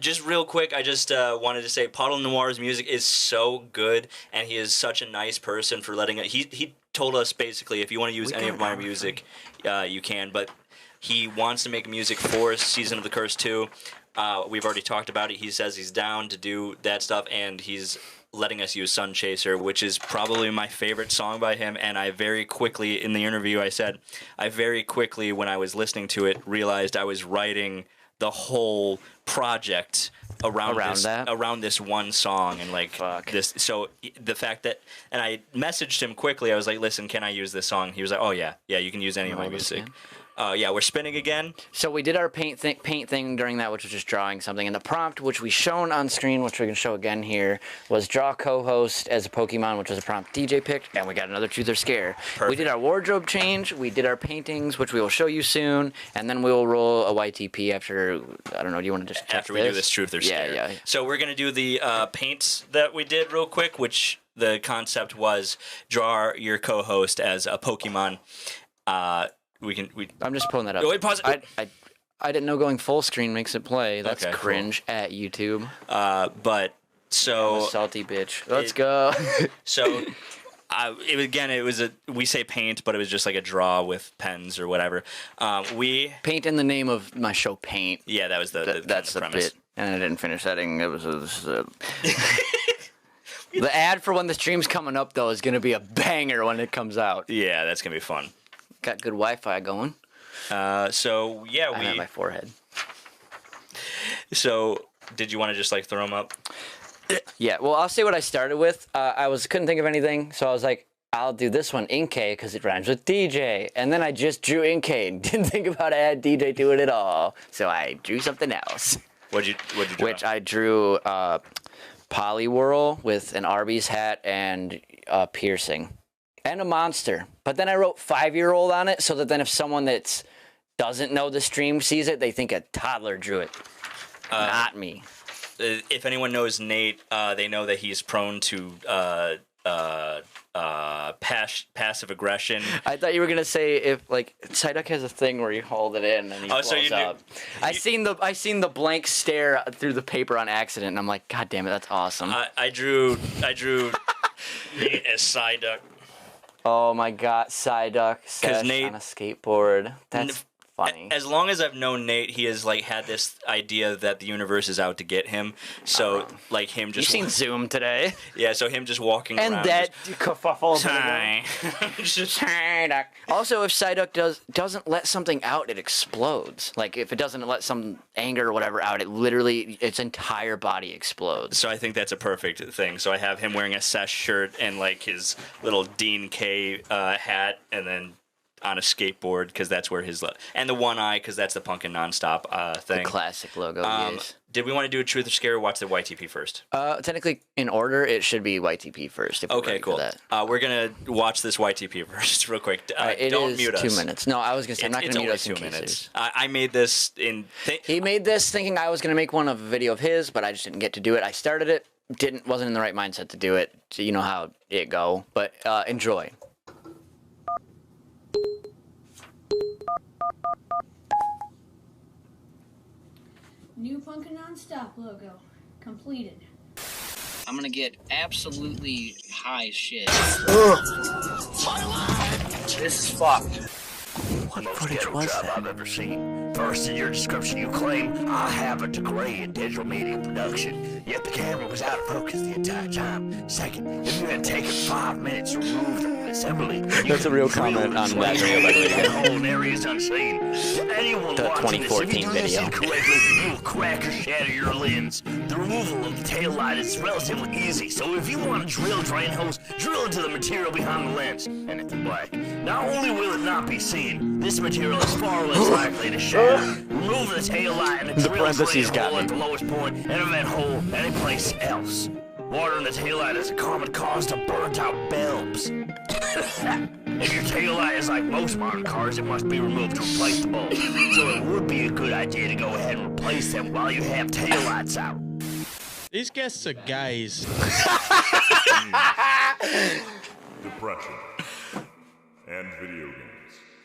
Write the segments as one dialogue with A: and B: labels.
A: just real quick, I just wanted to say Puddle Noir's music is so good, and he is such a nice person for letting it. He told us basically if you want to use any of my music, you can, but he wants to make music for Season of the Curse 2. We've already talked about it. He says he's down to do that stuff, and he's letting us use Sun Chaser, which is probably my favorite song by him. And I very quickly, in the interview, I said, I very quickly, when I was listening to it, realized I was writing the whole project around this one song, and like this. So the fact that, and I messaged him quickly. I was like, "Listen, can I use this song?" He was like, "Oh yeah, you can use any of my music." Yeah, we're spinning again.
B: So we did our paint thing during that, which was just drawing something. And the prompt, which we shown on screen, which we can show again here, was draw co-host as a Pokemon, which was a prompt DJ picked, and we got another Truth or Scare. Perfect. We did our wardrobe change, we did our paintings, which we will show you soon, and then we will roll a YTP after, I don't know, do you want to just check
A: after we do this Truth or Scare?
B: Yeah.
A: So we're going to do the paints that we did real quick, which the concept was draw your co-host as a Pokemon.
B: I'm just pulling that up.
A: Wait, pause it.
B: I didn't know going full screen makes it play. That's okay, cringe cool. At YouTube.
A: But so
B: I'm a salty bitch. Let's go.
A: So, it was we say paint, but it was just like a draw with pens or whatever. We
B: paint in the name of my show, Paint.
A: Yeah, that was that's the
B: premise. Bit, and I didn't finish that. It was the ad for when the stream's coming up though is gonna be a banger when it comes out.
A: Yeah, that's gonna be fun.
B: Got good Wi-Fi going.
A: So yeah,
B: I'm at my forehead.
A: So did you want to just like throw them up?
B: Yeah. Well, I'll say what I started with. Couldn't think of anything, so I was like, I'll do this one Inkay because it rhymes with DJ, and then I just drew Inkay and didn't think about add DJ to it at all. So I drew something else.
A: What'd you draw?
B: Which I drew Poliwhirl with an Arby's hat and piercing. And a monster. But then I wrote 5-year-old on it so that then if someone that doesn't know the stream sees it, they think a toddler drew it. Not me.
A: If anyone knows Nate, they know that he's prone to passive aggression.
B: I thought you were gonna say if like Psyduck has a thing where you hold it in and he blows up. I seen the blank stare through the paper on accident, and I'm like, God damn it, that's awesome.
A: I drew Nate as Psyduck.
B: Oh my God, Psyduck says on a skateboard. That's funny.
A: As long as I've known Nate, he has like had this idea that the universe is out to get him. So like him just.
B: You've seen Zoom today.
A: Yeah, so him just walking
B: and
A: around.
B: And that kerfuffle. Psyduck. Also, if Psyduck doesn't let something out, it explodes. Like if it doesn't let some anger or whatever out, it literally its entire body explodes.
A: So I think that's a perfect thing. So I have him wearing a Sesh shirt and like his little Dean K hat, and then on a skateboard because that's where his and the one eye because that's the Punkin Nonstop thing.
B: The classic logo. Yes.
A: Did we want to do a Truth or Scare or watch the YTP first?
B: Technically, in order, it should be YTP first. If
A: okay, cool. We're gonna watch this YTP first, real quick. Don't mute us.
B: 2 minutes. No, I was gonna say I'm not gonna mute us.
A: 2 minutes. I made this in.
B: He made this thinking I was gonna make one of a video of his, but I just didn't get to do it. I started it, wasn't in the right mindset to do it. So you know how it go. But enjoy.
C: New Punkin Nonstop logo completed.
B: I'm gonna get absolutely high as shit. This is fucked. What footage was that?
D: I've ever seen. First, in your description, you claim I have a degree in digital media production, yet the camera was out of focus the entire time. Second, if you had taken 5 minutes to remove the assembly,
B: that's a real comment on that video, by the way.
D: The whole area is unseen. Anyone
B: the
D: watching
B: 2014
D: this, if you do
B: video.
D: this incorrectly, you will crack or shatter your lens. The removal of the tail light is relatively easy, so if you want to drill drain holes, drill into the material behind the lens, and it's black. Not only will it not be seen, this material is far less likely to shatter. Remove the tail light and the drill drain hole at the lowest point and a vent hole anyplace else. Water in the taillight is a common cause to burnt out bulbs. If your taillight is like most modern cars, it must be removed to replace the bulb. So it would be a good idea to go ahead and replace them while you have taillights out.
E: These guests are guys.
F: Depression and video games.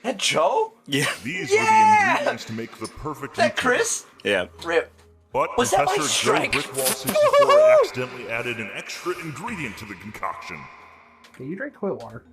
B: That Joe?
A: Yeah.
F: These are the ingredients to make the perfect.
B: Is that Chris?
A: Yeah.
B: Rip.
F: But
B: Was that my
F: Professor Joe
B: strike?
F: Brickwall64 accidentally added an extra ingredient to the concoction.
G: Okay, you drank toilet water.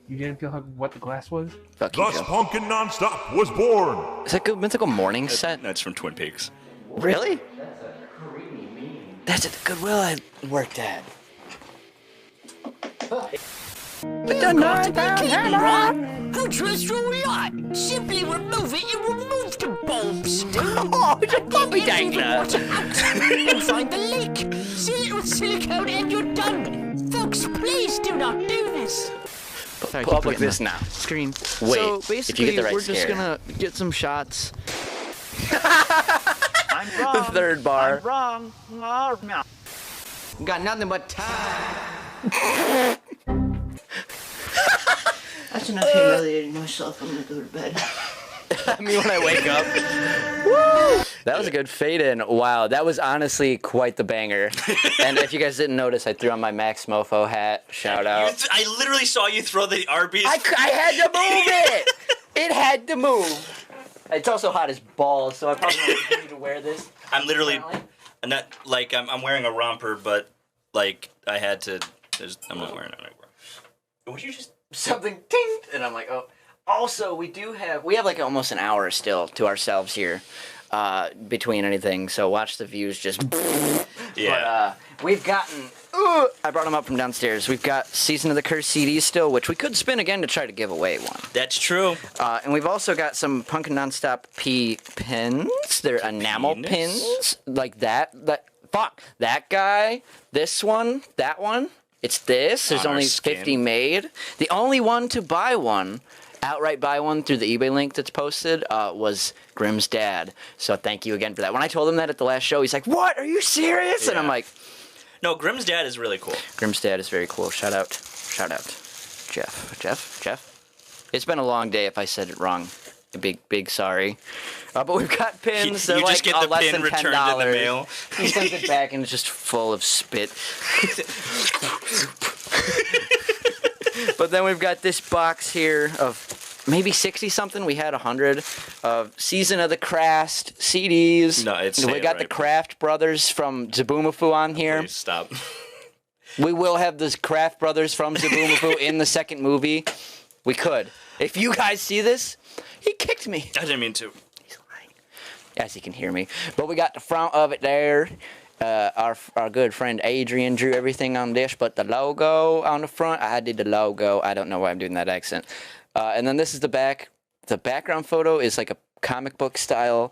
G: You didn't feel what the glass was?
B: Fuck you,
F: Thus,
B: Joe.
F: Pumpkin Nonstop was born.
B: Is that Good Mythical Morning set?
A: That's from Twin Peaks.
B: Really? That's at the Goodwill I worked at.
H: How trust your yacht? Simply remove it and remove the bulbs.
B: Oh, it's a puppy dangler.
H: And find the leak. Seal it with silicone and you're done. Folks, please do not do this.
B: Public this now.
I: Screen.
B: Wait,
I: So
B: if you
I: basically,
B: get the right
I: we're just
B: scare.
I: gonna get some shots. I'm
B: The
I: wrong.
B: third bar.
I: I'm wrong. Oh, no. Got nothing but time. That's enough humiliating myself. I'm gonna go to bed.
B: Me when I wake up. That was a good fade in. Wow, that was honestly quite the banger. And if you guys didn't notice, I threw on my Max Mofo hat. Shout out.
A: I literally saw you throw the Arby's.
B: I had to move it. It had to move. It's also hot as balls, so I probably don't continue to wear this.
A: I'm literally, not like I'm wearing a romper, but like I had to. I'm not wearing it anymore. Would you just?
B: Something ting, and I'm like, oh. Also, we have like almost an hour still to ourselves here, between anything. So watch the views just.
A: Yeah.
B: But we've gotten. I brought them up from downstairs. We've got Season of the Curse CDs still, which we could spin again to try to give away one.
A: That's true.
B: And we've also got some Pumpkin Nonstop P pins. They're enamel pins like that. That guy. This one. That one. It's this. There's
A: On our
B: only
A: skin.
B: 50 made. The only one to buy one, outright buy one through the eBay link that's posted, was Grimm's dad. So thank you again for that. When I told him that at the last show, he's like, "What? Are you serious?" And I'm
A: Yeah.
B: like,
A: No, Grimm's dad is really cool.
B: Grimm's dad is very cool. Shout out. Jeff. It's been a long day if I said it wrong. A big sorry. But we've got pins. They're
A: You
B: like
A: just get the
B: less
A: pin
B: than
A: returned
B: $10.
A: in the mail.
B: He sends it back and it's just full of spit. But then we've got this box here of maybe 60 something. We had 100 of Season of the Crast CDs.
A: No, it's
B: we got the Craft Brothers from Zaboomafoo on here.
A: Please stop.
B: We will have the Craft Brothers from Zaboomafoo in the second movie. We could. If you guys see this, he kicked me.
A: I didn't mean to.
B: He's lying. Yes, he can hear me. But we got the front of it there. Our good friend Adrian drew everything on this, but the logo on the front, I did the logo. I don't know why I'm doing that accent. And then this is the back. The background photo is like a comic book style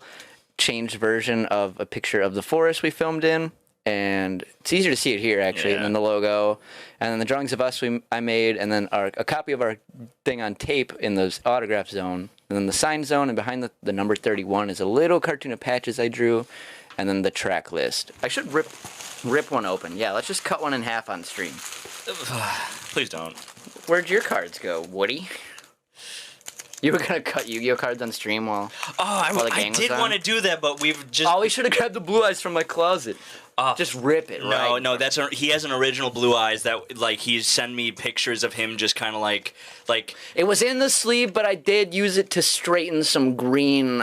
B: changed version of a picture of the forest we filmed in. And it's easier to see it here, actually,
A: Yeah.
B: and then the logo. And then the drawings of us I made, and then a copy of our thing on tape in the autograph zone. And then the sign zone, and behind the number 31 is a little cartoon of patches I drew. And then the track list. I should rip one open. Yeah, let's just cut one in half on stream.
A: Please don't.
B: Where'd your cards go, Woody? You were gonna cut Yu-Gi-Oh cards on stream while the
A: I
B: gang was
A: did
B: on?
A: want to do that, but we've just.
B: Oh, we should have grabbed the blue eyes from my closet. Just rip it, right?
A: No, he has an original Blue Eyes that like he's sent me pictures of him just kind of like.
B: It was in the sleeve, but I did use it to straighten some green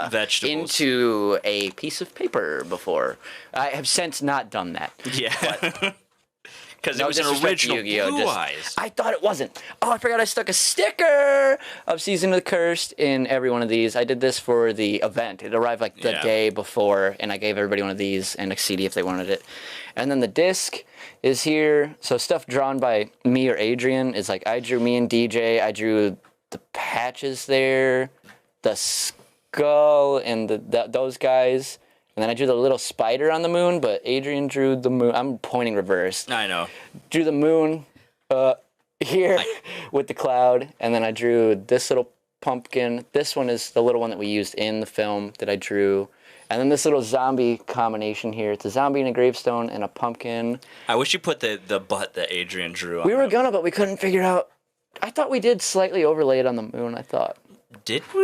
A: Vegetables
B: into a piece of paper before. I have since not done that.
A: Yeah. Because
B: No
A: it was an
B: disrespect to
A: original
B: Yu-Gi-Oh,
A: Blue
B: just-
A: Eyes.
B: I thought it wasn't. Oh, I forgot I stuck a sticker of Season of the Cursed in every one of these. I did this for the event. It arrived like the day before, and I gave everybody one of these and a CD if they wanted it. And then the disc is here. So stuff drawn by me or Adrian is like I drew me and DJ. I drew the patches there, the skull, and those guys. And then I drew the little spider on the moon, but Adrian drew the moon. I'm pointing reverse.
A: I know.
B: Drew the moon here with the cloud, and then I drew this little pumpkin. This one is the little one that we used in the film that I drew. And then this little zombie combination here. It's a zombie and a gravestone and a pumpkin.
A: I wish you put the butt that Adrian drew on.
B: We were gonna, but we couldn't figure out. I thought we did slightly overlay it on the moon, I thought.
A: Did we?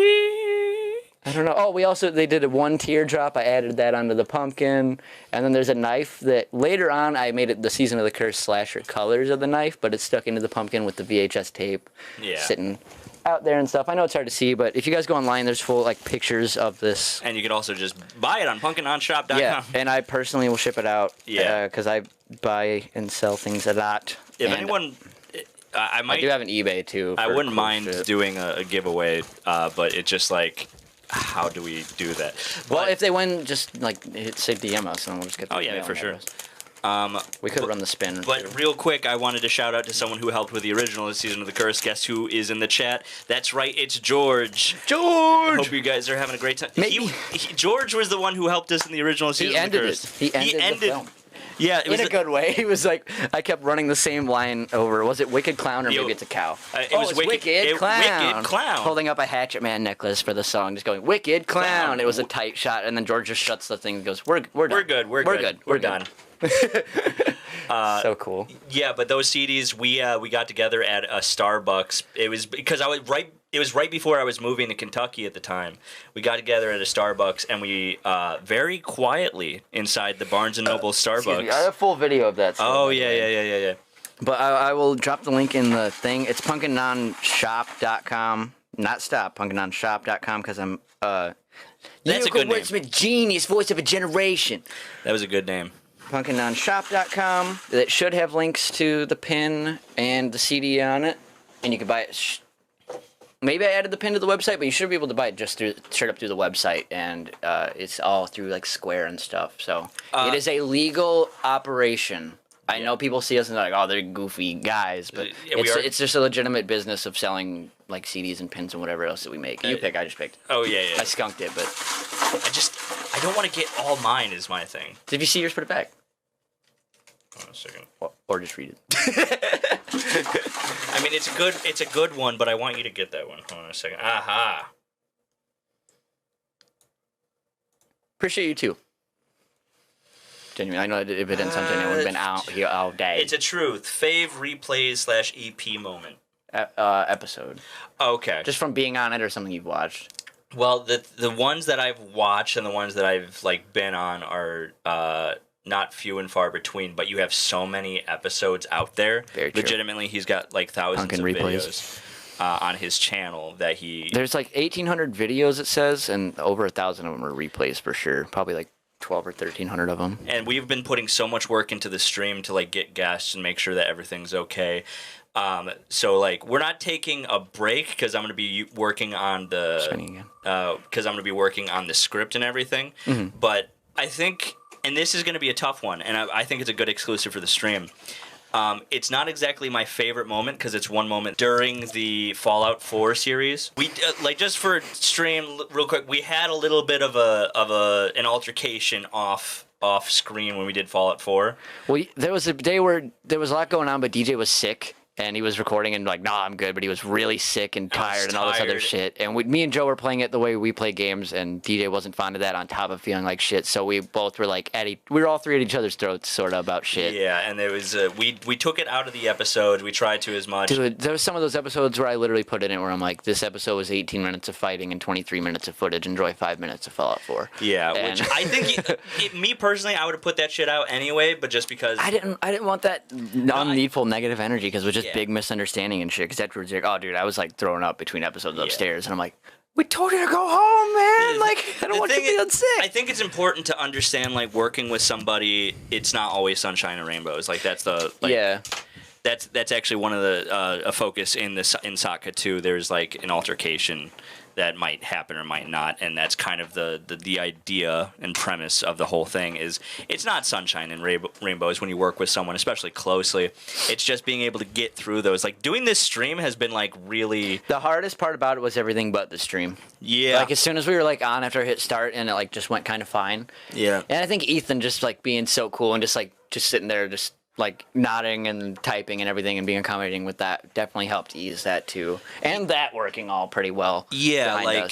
B: I don't know. Oh, they did a one teardrop. I added that onto the pumpkin. And then there's a knife that later on I made it the Season of the Curse slasher colors of the knife, but it's stuck into the pumpkin with the VHS tape sitting out there and stuff. I know it's hard to see, but if you guys go online, there's full like pictures of this.
A: And you can also just buy it on punkinonshop.com.
B: Yeah, and I personally will ship it out.
A: Yeah.
B: Because I buy and sell things a lot.
A: If
B: and
A: anyone... I
B: do have an eBay, too.
A: I wouldn't mind doing a giveaway, but it's just like... How do we do that?
B: Well, if they win, just like say DM us and we'll just get the email
A: for sure.
B: We could run the spin.
A: But real quick, I wanted to shout out to someone who helped with the original this season of The Curse. Guess who is in the chat? That's right, it's George.
B: George!
A: Hope you guys are having a great time. George was the one who helped us in the original season of The Curse.
B: He ended the film.
A: Yeah, it was
B: in a good way. He was like, I kept running the same line over. Was it Wicked Clown or maybe it's a cow?
A: It was
B: Wicked Clown.
A: Wicked Clown.
B: Holding up a Hatchet Man necklace for the song, just going, Wicked Clown. It was a tight shot, and then George just shuts the thing and goes, We're done. We're good. We're done. So cool.
A: Yeah, but those CDs, we got together at a Starbucks. It was because it was right before I was moving to Kentucky at the time. We got together at a Starbucks, and we very quietly inside the Barnes & Noble Starbucks.
B: I have a full video of that.
A: Oh, yeah.
B: But I will drop the link in the thing. It's punkinonshop.com. Not stop, punkinonshop.com, because I'm...
A: That's a good name.
B: Wordsmith genius, voice of a generation.
A: That was a good name.
B: punkinonshop.com. That should have links to the pin and the CD on it. And you can buy it... Maybe I added the pin to the website, but you should be able to buy it just straight up through the website, and it's all through like Square and stuff. So it is a legal operation. I know people see us and they're like, "Oh, they're goofy guys," but it's just a legitimate business of selling like CDs and pins and whatever else that we make. You pick, I just picked.
A: Oh yeah.
B: I skunked it, but
A: I don't want to get all mine. Is my thing.
B: Did you see yours? Put it back.
A: Hold on a second.
B: Or just read it.
A: I mean, it's a good one, but I want you to get that one. Hold on a second. Aha.
B: Appreciate you too. Genuinely, I know if it didn't something, it would have been out here all day.
A: It's a truth. Fave replays / EP moment.
B: Episode.
A: Okay.
B: Just from being on it or something you've watched.
A: Well, the ones that I've watched and the ones that I've like been on are not few and far between, but you have so many episodes out there.
B: Very true.
A: Legitimately, he's got like thousands of videos on his channel that he...
B: There's like 1,800 videos, it says, and over 1,000 of them are replays for sure. Probably like 12 or 1,300 of them.
A: And we've been putting so much work into the stream to like get guests and make sure that everything's okay. So like we're not taking a break because I'm going to be working on the script and everything.
B: Mm-hmm.
A: But I think, and this is going to be a tough one, and I think it's a good exclusive for the stream. It's not exactly my favorite moment because it's one moment during the Fallout 4 series. We like just for stream real quick. We had a little bit of an altercation off screen when we did Fallout 4.
B: Well, there was a day where there was a lot going on, but DJ was sick. And he was recording and like, nah, I'm good. But he was really sick and tired and all this other shit. And me and Joe were playing it the way we play games. And DJ wasn't fond of that on top of feeling like shit. So we both were like, we were all three at each other's throats sort of about shit.
A: Yeah, and there was, we took it out of the episode. We tried to as much.
B: Dude, there was some of those episodes where I literally put it in where I'm like, this episode was 18 minutes of fighting and 23 minutes of footage. Enjoy 5 minutes of Fallout 4.
A: Yeah, which I think, me personally, I would have put that shit out anyway. But just because.
B: I didn't want that unneedful negative energy because it was just big misunderstanding and shit, because afterwards you're like, oh dude, I was like throwing up between episodes upstairs, and I'm like, we told you to go home, man. Like, I don't want you feeling sick.
A: I think it's important to understand, like, working with somebody, it's not always sunshine and rainbows. Like, that's the that's actually one of the a focus in Sokka too. There's like an altercation that might happen or might not, and that's kind of the idea and premise of the whole thing. Is it's not sunshine and rainbows when you work with someone, especially closely. It's just being able to get through those. Like, doing this stream has been like really
B: the hardest part about it was everything but the stream.
A: Yeah,
B: like as soon as we were like on after I hit start, and it like just went kind of fine.
A: Yeah,
B: and I think Ethan just like being so cool and just sitting there just like nodding and typing and everything and being accommodating with that definitely helped ease that too, and that working all pretty well.
A: Yeah,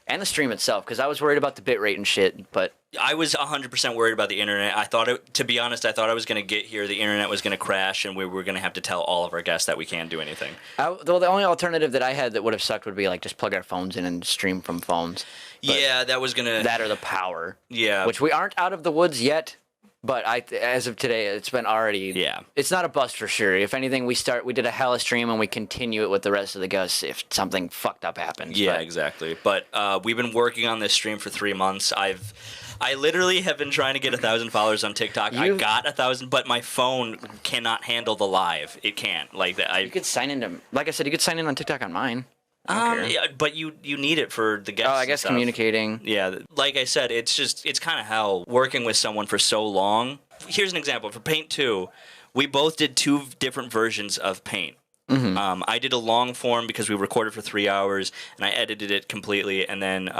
B: and the stream itself, because I was worried about the bitrate and shit, but
A: I was 100% worried about the internet. To be honest, I thought I was going to get here, the internet was going to crash, and we were going to have to tell all of our guests that we can't do anything.
B: Though the only alternative that I had that would have sucked would be like just plug our phones in and stream from phones.
A: But yeah, that was gonna.
B: That or the power.
A: Yeah,
B: which we aren't out of the woods yet. But as of today, it's been already.
A: Yeah.
B: It's not a bust for sure. If anything, we did a hella stream and we continue it with the rest of the ghosts if something fucked up happens.
A: Yeah, exactly. But we've been working on this stream for 3 months. I literally have been trying to get 1,000 followers on TikTok. I got 1,000, but my phone cannot handle the live. It can't. Like that.
B: You could sign into, like I said, you could sign in on TikTok on mine.
A: Yeah, but you need it for the guests.
B: Oh, I guess communicating.
A: Yeah, like I said, it's kind of hell working with someone for so long. Here's an example. For Paint 2, we both did 2 different versions of Paint.
B: Mm-hmm.
A: I did a long form because we recorded for 3 hours, and I edited it completely. And then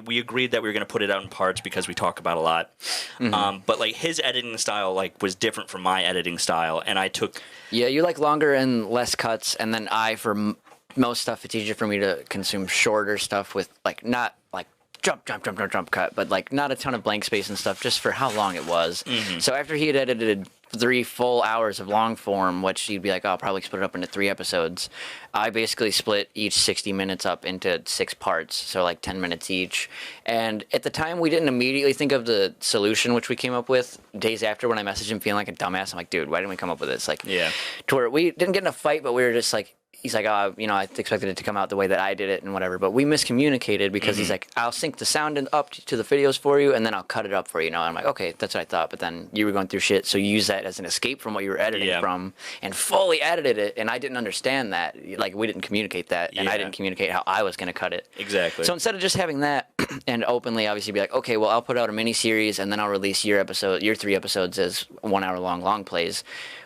A: we agreed that we were going to put it out in parts because we talk about a lot.
B: Mm-hmm.
A: But like his editing style was different from my editing style, and I took.
B: Yeah, you like longer and less cuts, and then for most stuff, it's easier for me to consume shorter stuff with like not like jump cut, but like not a ton of blank space and stuff, just for how long it was.
A: Mm-hmm.
B: So after he had edited 3 full hours of long form, which he'd be like, oh, I'll probably split it up into 3 episodes. I basically split each 60 minutes up into 6 parts, so like 10 minutes each. And at the time, we didn't immediately think of the solution, which we came up with days after when I messaged him feeling like a dumbass. I'm like, dude, why didn't we come up with this? Like,
A: yeah,
B: to where we didn't get in a fight, but we were just like, he's like, oh, I expected it to come out the way that I did it and whatever. But we miscommunicated because he's like, I'll sync the sound up to the videos for you, and then I'll cut it up for you. And I'm like, okay, that's what I thought. But then you were going through shit, so you use that as an escape from what you were editing from, and fully edited it. And I didn't understand that. Like, we didn't communicate that, and I didn't communicate how I was going to cut it.
A: Exactly.
B: So instead of just having that and openly, obviously, be like, okay, well, I'll put out a mini series, and then I'll release your 3 episodes as 1 hour long plays.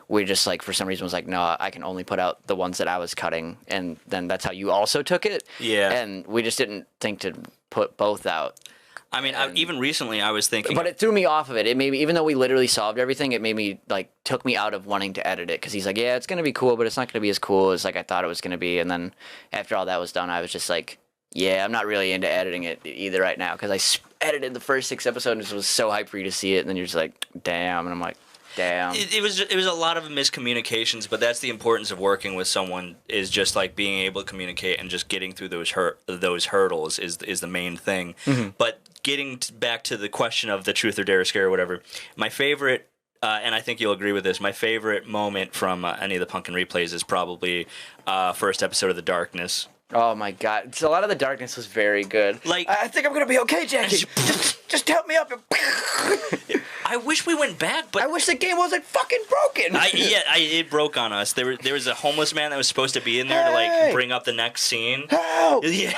B: We just like for some reason was like, no, I can only put out the ones that I was cutting, and then that's how you also took it.
A: Yeah.
B: And we just didn't think to put both out.
A: I mean, even recently I was thinking,
B: but it threw me off of it. It made me, even though we literally solved everything, it made me like took me out of wanting to edit it because he's like, yeah, it's gonna be cool, but it's not gonna be as cool as like I thought it was gonna be. And then after all that was done, I was just like, yeah, I'm not really into editing it either right now because I edited the first 6 episodes and just was so hyped for you to see it, and then you're just like, damn, and I'm like. Damn.
A: It was a lot of miscommunications, but that's the importance of working with someone is just like being able to communicate and just getting through those hurdles is the main thing.
B: Mm-hmm.
A: But getting back to the question of the truth or dare or scare or whatever, my favorite, and I think you'll agree with this, my favorite moment from any of the Pumpkin replays is probably first episode of The Darkness.
B: Oh my god! So a lot of the darkness was very good.
A: Like,
B: I think I'm gonna be okay, Jackie. just help me up.
A: I wish we went back, but
B: I wish the game wasn't fucking broken.
A: It broke on us. There was a homeless man that was supposed to be in there to like bring up the next scene.
B: Help!
A: Yeah.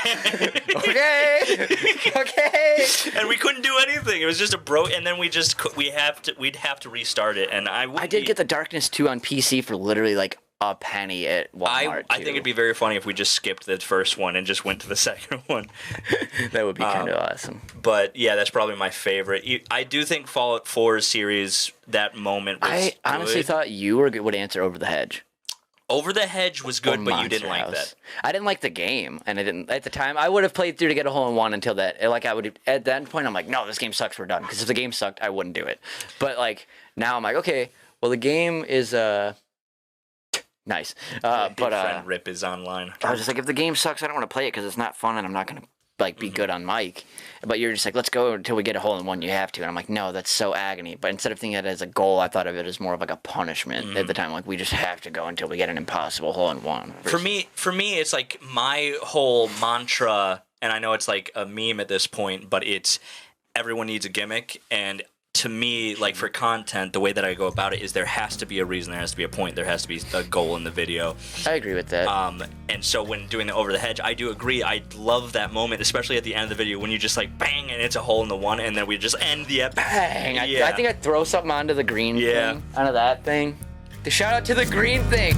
B: Okay.
A: And we couldn't do anything. It was just and then we'd have to restart it. And I
B: did get the Darkness 2 on PC for literally like a penny at Walmart.
A: I think it'd be very funny if we just skipped the first one and just went to the second one.
B: That would be kind of awesome.
A: But yeah, that's probably my favorite. I do think Fallout 4 series, that moment was
B: I honestly thought you would answer Over the Hedge.
A: Over the Hedge was good, but you didn't like that.
B: I didn't like the game, and I didn't at the time. I would have played through to get a hole-in-one until that. Like I would at that point, I'm like, no, this game sucks. We're done. Because if the game sucked, I wouldn't do it. But like now, I'm like, okay, well the game is nice. But
A: friend Rip is online.
B: I was just like, if the game sucks, I don't want to play it because it's not fun, and I'm not gonna like be good on mic. But you're just like, let's go until we get a hole-in-one. You have to, and I'm like, no, that's so agony. But instead of thinking of it as a goal, I thought of it as more of like a punishment at the time. Like we just have to go until we get an impossible hole-in-one.
A: For me, it's like my whole mantra, and I know it's like a meme at this point, but it's everyone needs a gimmick. And to me, like for content, the way that I go about it is there has to be a reason, there has to be a point, there has to be a goal in the video.
B: I agree with that.
A: And so when doing the Over the Hedge, I do agree. I love that moment, especially at the end of the video when you just like bang and it's a hole in the one, and then we just end the episode.
B: Bang! I think I'd throw something onto the green thing, onto that thing. The shout out to the green thing.